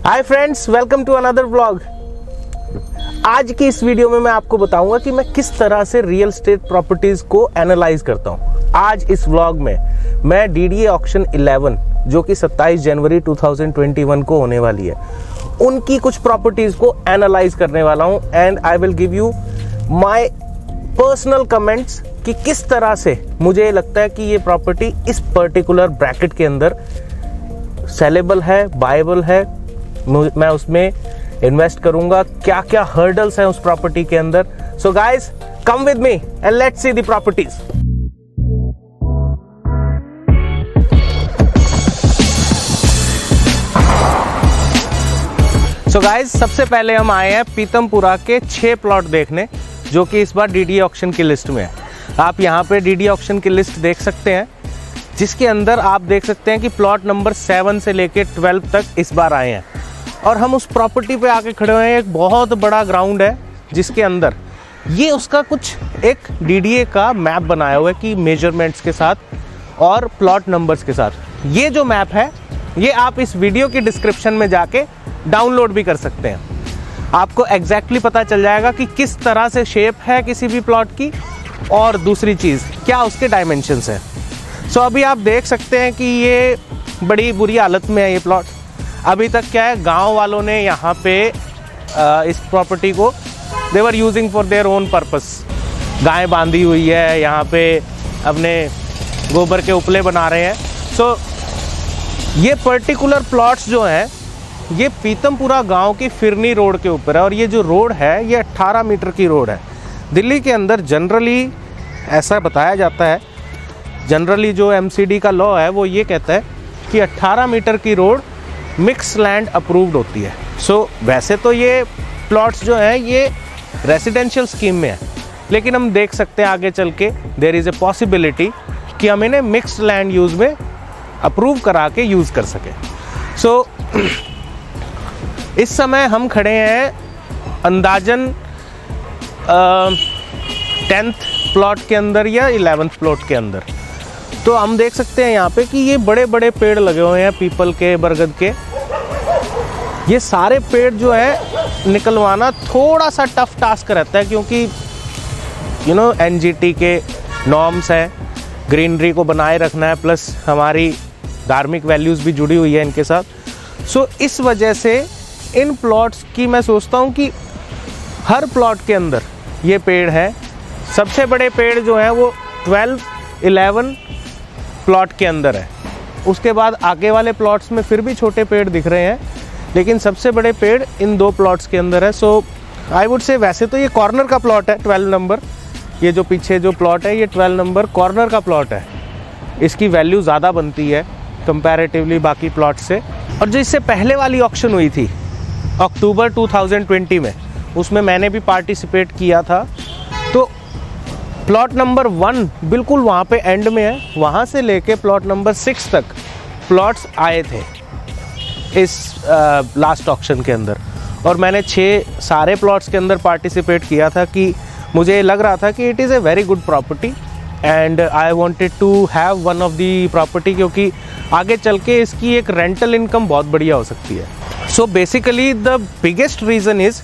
Hi friends, welcome to another vlog. आज की इस वीडियो में मैं आपको बताऊंगा कि मैं किस तरह से रियल एस्टेट प्रॉपर्टीज को एनालाइज करता हूं। आज इस व्लॉग में मैं डीडीए ऑक्शन 11 जो कि 27 जनवरी 2021 को होने वाली है, उनकी कुछ प्रॉपर्टीज को एनालाइज करने वाला हूं and I will give you my personal comments कि किस तरह से मुझे लगता है कि ये प्रॉपर्टी इस पर्टिकुलर ब्रैकेट के अंदर सेलेबल है, बायबल है, मैं उसमें इन्वेस्ट करूंगा, क्या क्या हर्डल्स हैं उस प्रॉपर्टी के अंदर। So guys, come with me and let's see the properties. So guys, सबसे पहले हम आए हैं पीतमपुरा के 6 प्लॉट देखने, जो कि इस बार डीडीए ऑक्शन की लिस्ट में है। आप यहाँ पे डीडीए ऑक्शन की लिस्ट देख सकते हैं, जिसके अंदर आप देख सकते हैं कि प्लॉट नंबर 7 से लेके 12 तक इस बार आए हैं। और हम उस प्रॉपर्टी पे आके खड़े हुए हैं। एक बहुत बड़ा ग्राउंड है जिसके अंदर ये उसका कुछ एक डीडीए का मैप बनाया हुआ है कि मेजरमेंट्स के साथ और प्लॉट नंबर्स के साथ। ये जो मैप है ये आप इस वीडियो की डिस्क्रिप्शन में जाके डाउनलोड भी कर सकते हैं। आपको एग्जैक्टली पता चल जाएगा कि किस तरह से शेप है किसी भी प्लॉट की, और दूसरी चीज़ क्या उसके डायमेंशंस हैं। सो अभी आप देख सकते हैं कि ये बड़ी बुरी हालत में है ये प्लॉट। अभी तक क्या है, गांव वालों ने यहाँ पे इस प्रॉपर्टी को they were using for their own purpose. गाय बांधी हुई है, यहाँ पे अपने गोबर के उपले बना रहे हैं। सो ये पर्टिकुलर प्लॉट्स जो हैं ये पीतमपुरा गांव की फिरनी रोड के ऊपर है, और ये जो रोड है ये 18 मीटर की रोड है। दिल्ली के अंदर जनरली ऐसा बताया जाता है, जनरली जो एमसीडी का लॉ है वो ये कहता है कि 18 मीटर की रोड मिक्स लैंड अप्रूव्ड होती है। सो वैसे तो ये प्लॉट्स जो हैं ये रेसिडेंशियल स्कीम में है, लेकिन हम देख सकते हैं आगे चल के देयर इज़ ए पॉसिबिलिटी कि हम इन्हें मिक्स्ड लैंड यूज़ में अप्रूव करा के यूज़ कर सकें। सो इस समय हम खड़े हैं अंदाजन 10th प्लॉट के अंदर या 11th प्लॉट के अंदर। तो हम देख सकते हैं यहाँ पे कि ये बड़े बड़े पेड़ लगे हुए हैं, पीपल के, बरगद के। ये सारे पेड़ जो है निकलवाना थोड़ा सा टफ टास्क रहता है, क्योंकि एनजीटी के नॉर्म्स हैं, ग्रीनरी को बनाए रखना है, प्लस हमारी धार्मिक वैल्यूज़ भी जुड़ी हुई है इनके साथ। सो इस वजह से इन प्लॉट्स की मैं सोचता हूँ कि हर प्लॉट के अंदर ये पेड़ है। सबसे बड़े पेड़ जो हैं वो 12-11 प्लॉट के अंदर है। उसके बाद आगे वाले प्लॉट्स में फिर भी छोटे पेड़ दिख रहे हैं, लेकिन सबसे बड़े पेड़ इन 2 प्लॉट्स के अंदर है। सो आई वुड से वैसे तो ये कॉर्नर का प्लॉट है 12 नंबर। ये जो पीछे जो प्लॉट है ये 12 नंबर कॉर्नर का प्लॉट है। इसकी वैल्यू ज़्यादा बनती है कंपैरेटिवली बाकी प्लॉट से। और जो इससे पहले वाली ऑक्शन हुई थी अक्टूबर 2020 में, उसमें मैंने भी पार्टिसिपेट किया था। तो प्लॉट नंबर 1 बिल्कुल वहाँ पे एंड में है, वहाँ से लेके प्लॉट नंबर 6 तक प्लॉट्स आए थे इस लास्ट ऑक्शन के अंदर। और मैंने 6 सारे प्लॉट्स के अंदर पार्टिसिपेट किया था कि मुझे लग रहा था कि it is a very good property and I wanted to have one of the property, क्योंकि आगे चल के इसकी एक रेंटल इनकम बहुत बढ़िया हो सकती है। So basically the biggest reason is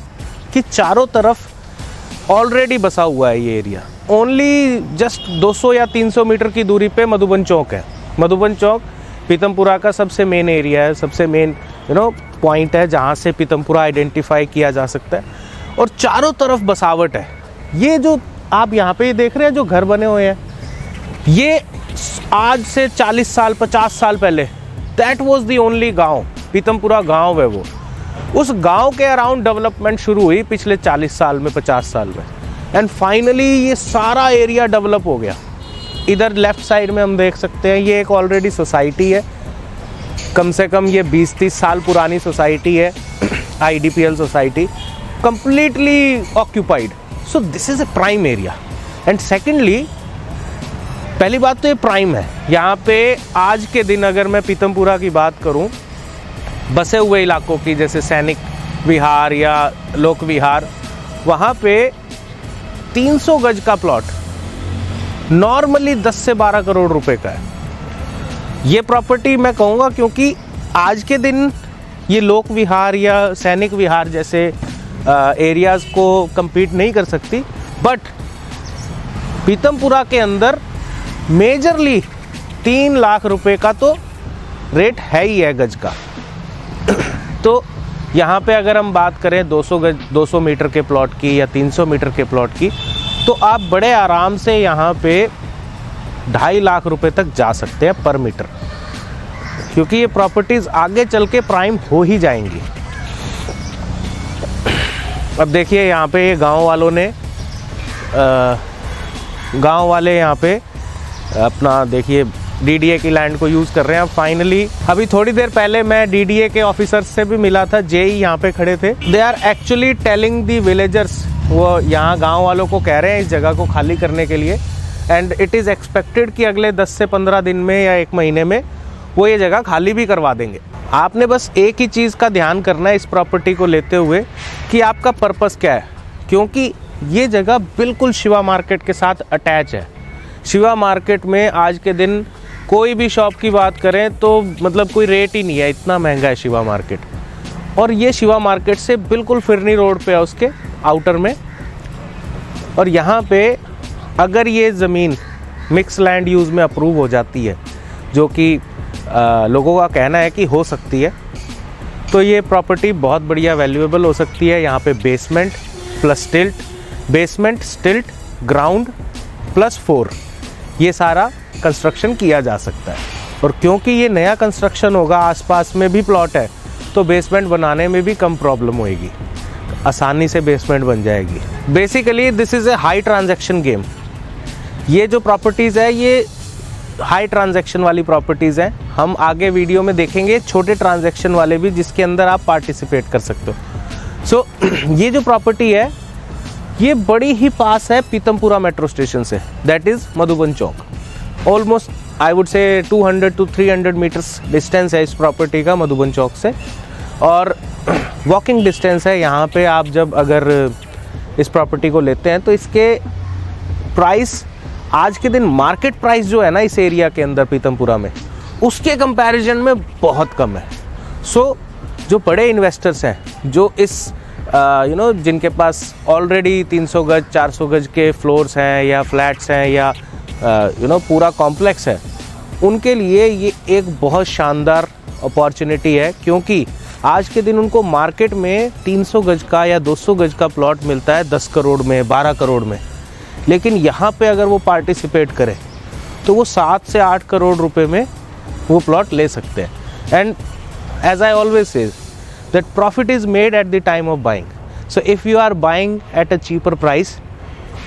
कि चारों तरफ ऑलरेडी बसा हुआ है ये एरिया। ओनली जस्ट 200 या 300 मीटर की दूरी पे मधुबन चौक है। मधुबन चौक पीतमपुरा का सबसे मेन एरिया है, सबसे मेन पॉइंट है जहाँ से पीतमपुरा आइडेंटिफाई किया जा सकता है, और चारों तरफ बसावट है। ये जो आप यहाँ पे देख रहे हैं जो घर बने हुए हैं, ये आज से 40 साल 50 साल पहले दैट वाज द ओनली गांव, पीतमपुरा गांव है वो। उस गांव के अराउंड डेवलपमेंट शुरू हुई पिछले 40 साल में, 50 साल में, एंड फाइनली ये सारा एरिया डेवलप हो गया। इधर लेफ्ट साइड में हम देख सकते हैं ये एक ऑलरेडी सोसाइटी है, कम से कम ये 20-30 साल पुरानी सोसाइटी है, IDPL society, completely occupied. So this is a prime area. And secondly, पहली बात तो ये प्राइम है। यहाँ पे आज के दिन अगर मैं पीतमपुरा की बात करूँ, बसे हुए इलाकों की, जैसे सैनिक विहार या लोक विहार, वहाँ पे 300 गज का प्लॉट नॉर्मली 10 से 12 करोड़ रुपए का है। ये प्रॉपर्टी मैं कहूँगा क्योंकि आज के दिन ये लोक विहार या सैनिक विहार जैसे एरियाज़ को compete नहीं कर सकती, बट पीतमपुरा के अंदर मेजरली 3 लाख रुपए का तो रेट है ही है गज का। तो यहाँ पे अगर हम बात करें 200 मीटर के प्लॉट की या 300 मीटर के प्लॉट की, तो आप बड़े आराम से यहाँ पे 2.5 लाख रुपए तक जा सकते हैं पर मीटर, क्योंकि ये प्रॉपर्टीज़ आगे चल के प्राइम हो ही जाएंगी। अब देखिए यहाँ पे ये गांव वाले यहाँ पे अपना देखिए डीडीए की लैंड को यूज़ कर रहे हैं। फाइनली अभी थोड़ी देर पहले मैं डीडीए के ऑफिसर्स से भी मिला था, जेई यहाँ पे खड़े थे। They are actually telling the villagers, वो यहाँ गांव वालों को कह रहे हैं इस जगह को खाली करने के लिए, एंड इट इज़ एक्सपेक्टेड कि अगले 10 से 15 दिन में या 1 महीने में वो ये जगह खाली भी करवा देंगे। आपने बस एक ही चीज़ का ध्यान करना है इस प्रॉपर्टी को लेते हुए कि आपका पर्पस क्या है, क्योंकि ये जगह बिल्कुल शिवा मार्केट के साथ अटैच है। शिवा मार्केट में आज के दिन कोई भी शॉप की बात करें तो मतलब कोई रेट ही नहीं है, इतना महंगा है शिवा मार्केट। और ये शिवा मार्केट से बिल्कुल फिरनी रोड पे है उसके आउटर में। और यहाँ पे अगर ये ज़मीन मिक्स लैंड यूज़ में अप्रूव हो जाती है, जो कि लोगों का कहना है कि हो सकती है, तो ये प्रॉपर्टी बहुत बढ़िया वैल्यूएबल हो सकती है। यहाँ पे बेसमेंट प्लस स्टिल्ट, बेसमेंट स्टिल्ट ग्राउंड प्लस 4 ये सारा कंस्ट्रक्शन किया जा सकता है। और क्योंकि ये नया कंस्ट्रक्शन होगा, आसपास में भी प्लॉट है, तो बेसमेंट बनाने में भी कम प्रॉब्लम होएगी, आसानी से बेसमेंट बन जाएगी। Basically this is a high transaction game. ये जो प्रॉपर्टीज़ है ये हाई ट्रांजैक्शन वाली प्रॉपर्टीज़ हैं। हम आगे वीडियो में देखेंगे छोटे ट्रांजैक्शन वाले भी, जिसके अंदर आप पार्टिसिपेट कर सकते हो। सो ये जो प्रॉपर्टी है ये बड़ी ही पास है पीतमपुरा मेट्रो स्टेशन से, that is Madhuban Chowk. Almost I would say 200 to 300 metres distance है इस प्रॉपर्टी का मधुबन चौक से, और वॉकिंग डिस्टेंस है। यहाँ पे आप जब अगर इस प्रॉपर्टी को लेते हैं तो इसके प्राइस आज के दिन मार्केट प्राइस जो है ना इस एरिया के अंदर पीतमपुरा में, उसके कंपैरिजन में बहुत कम है। सो जो बड़े इन्वेस्टर्स हैं, जो इस जिनके पास ऑलरेडी 300 गज 400 गज के फ्लोर्स हैं या फ्लैट्स हैं या पूरा कॉम्प्लेक्स है, उनके लिए ये एक बहुत शानदार अपॉर्चुनिटी है, क्योंकि आज के दिन उनको मार्केट में 300 गज का या 200 गज का प्लॉट मिलता है 10 करोड़ में, 12 करोड़ में। लेकिन यहाँ पे अगर वो पार्टिसिपेट करें तो वो 7 से 8 करोड़ रुपए में वो प्लॉट ले सकते हैं। And as I always says that profit is made at the time of buying. So if you are buying at a cheaper price,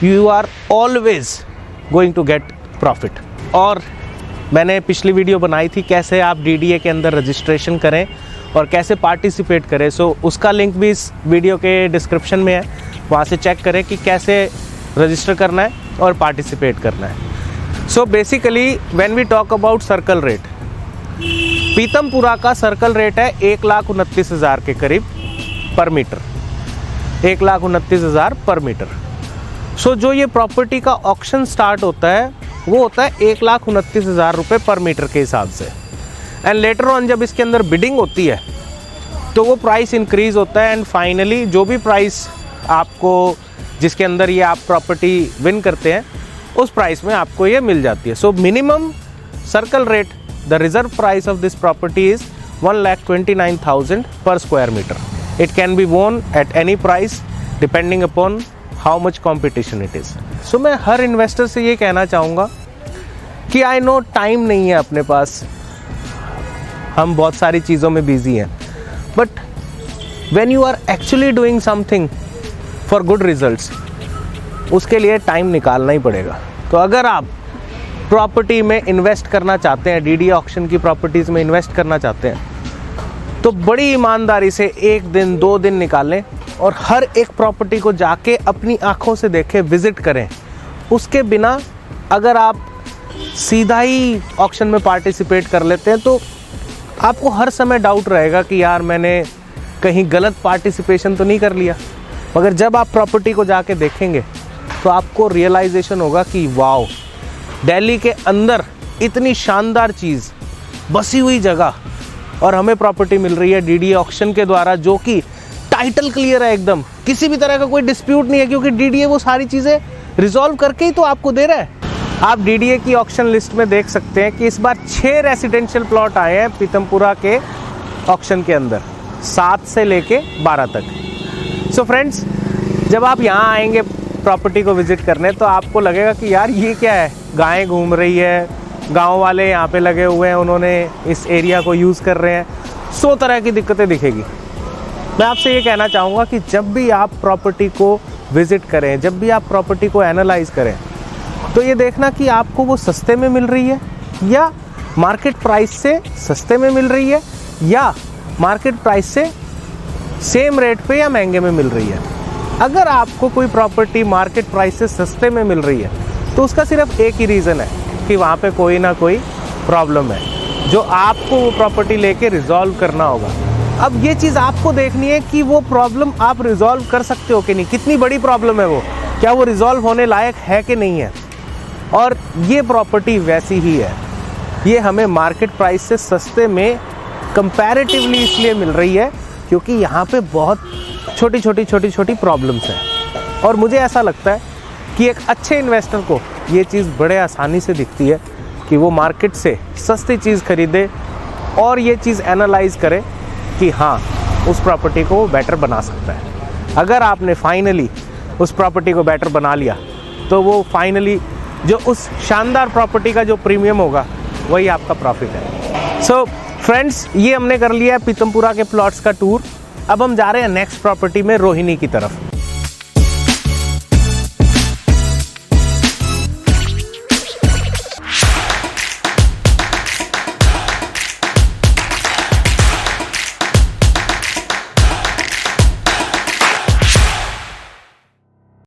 you are always going to get profit. और मैंने पिछली video बनाई थी कैसे आप DDA के अंदर registration करें और कैसे पार्टिसिपेट करें। सो उसका लिंक भी इस वीडियो के डिस्क्रिप्शन में है, वहाँ से चेक करें कि कैसे रजिस्टर करना है और पार्टिसिपेट करना है। So basically when we talk about circle rate, Pitampura का सर्कल रेट है 1,29,000 के करीब पर मीटर, 1,29,000 पर मीटर। सो जो ये प्रॉपर्टी का ऑक्शन स्टार्ट होता है वो होता है 1,29,000 रुपये पर मीटर के हिसाब से। एंड लेटर ऑन जब इसके अंदर बिडिंग होती है तो वो प्राइस इंक्रीज़ होता है, एंड फाइनली जो भी प्राइस आपको जिसके अंदर ये आप प्रॉपर्टी विन करते हैं उस प्राइस में आपको ये मिल जाती है। So minimum circle rate, the reserve price of this property is 1,29,000 per square meter. It can be won at any price depending upon how much competition it is. So मैं हर investor से ये कहना चाहूँगा कि आई नो टाइम नहीं है अपने पास, हम बहुत सारी चीज़ों में बिजी हैं, but when you are actually doing something for good results, उसके लिए टाइम निकालना ही पड़ेगा। तो अगर आप प्रॉपर्टी में इन्वेस्ट करना चाहते हैं, डीडीए ऑक्शन की प्रॉपर्टीज़ में इन्वेस्ट करना चाहते हैं, तो बड़ी ईमानदारी से 1 दिन 2 दिन निकालें और हर एक प्रॉपर्टी को जाके अपनी आँखों से देखें, विज़िट करें। उसके बिना अगर आप सीधा ही ऑक्शन में पार्टिसिपेट कर लेते हैं तो आपको हर समय डाउट रहेगा कि यार मैंने कहीं गलत पार्टिसिपेशन तो नहीं कर लिया। मगर जब आप प्रॉपर्टी को जाके देखेंगे तो आपको रियलाइजेशन होगा कि वाओ, दिल्ली के अंदर इतनी शानदार चीज़ बसी हुई जगह, और हमें प्रॉपर्टी मिल रही है डीडीए ऑक्शन के द्वारा, जो कि टाइटल क्लियर है एकदम, किसी भी तरह का कोई डिस्प्यूट नहीं है, क्योंकि डीडीए वो सारी चीज़ें रिजॉल्व करके ही तो आपको दे रहा है। आप डीडीए की ऑक्शन लिस्ट में देख सकते हैं कि इस बार 6 रेसिडेंशियल प्लॉट आए हैं पीतमपुरा के ऑक्शन के अंदर, 7 से लेके 12 तक। सो फ्रेंड्स, जब आप यहाँ आएंगे प्रॉपर्टी को विजिट करने, तो आपको लगेगा कि यार ये क्या है, गायें घूम रही है, गांव वाले यहाँ पे लगे हुए हैं, उन्होंने इस एरिया को यूज़ कर रहे हैं, 100 तरह की दिक्कतें दिखेगी। मैं आपसे ये कहना चाहूँगा कि जब भी आप प्रॉपर्टी को विज़िट करें, जब भी आप प्रॉपर्टी को एनालाइज करें, तो ये देखना कि आपको वो सस्ते में मिल रही है या मार्केट प्राइस से सस्ते में मिल रही है, या मार्केट प्राइस से सेम रेट पे या महंगे में मिल रही है। अगर आपको कोई प्रॉपर्टी मार्केट प्राइस से सस्ते में मिल रही है, तो उसका सिर्फ एक ही रीज़न है कि वहाँ पे कोई ना कोई प्रॉब्लम है, जो आपको वो प्रॉपर्टी लेके रिजॉल्व करना होगा। अब ये चीज़ आपको देखनी है कि वो प्रॉब्लम आप रिजॉल्व कर सकते हो कि नहीं, कितनी बड़ी प्रॉब्लम है वो, क्या वो रिजॉल्व होने लायक है कि नहीं है। और ये प्रॉपर्टी वैसी ही है, ये हमें मार्केट प्राइस से सस्ते में कंपैरेटिवली इसलिए मिल रही है क्योंकि यहाँ पे बहुत छोटी छोटी प्रॉब्लम्स हैं। और मुझे ऐसा लगता है कि एक अच्छे इन्वेस्टर को ये चीज़ बड़े आसानी से दिखती है कि वो मार्केट से सस्ती चीज़ खरीदे और ये चीज़ एनालाइज करे कि हाँ, उस प्रॉपर्टी को बेटर बना सकता है। अगर आपने फाइनली उस प्रॉपर्टी को बेटर बना लिया, तो वो फाइनली जो उस शानदार प्रॉपर्टी का जो प्रीमियम होगा, वही आपका प्रॉफिट है। सो फ्रेंड्स, ये हमने कर लिया है पीतमपुरा के प्लॉट्स का टूर। अब हम जा रहे हैं नेक्स्ट प्रॉपर्टी में, रोहिणी की तरफ।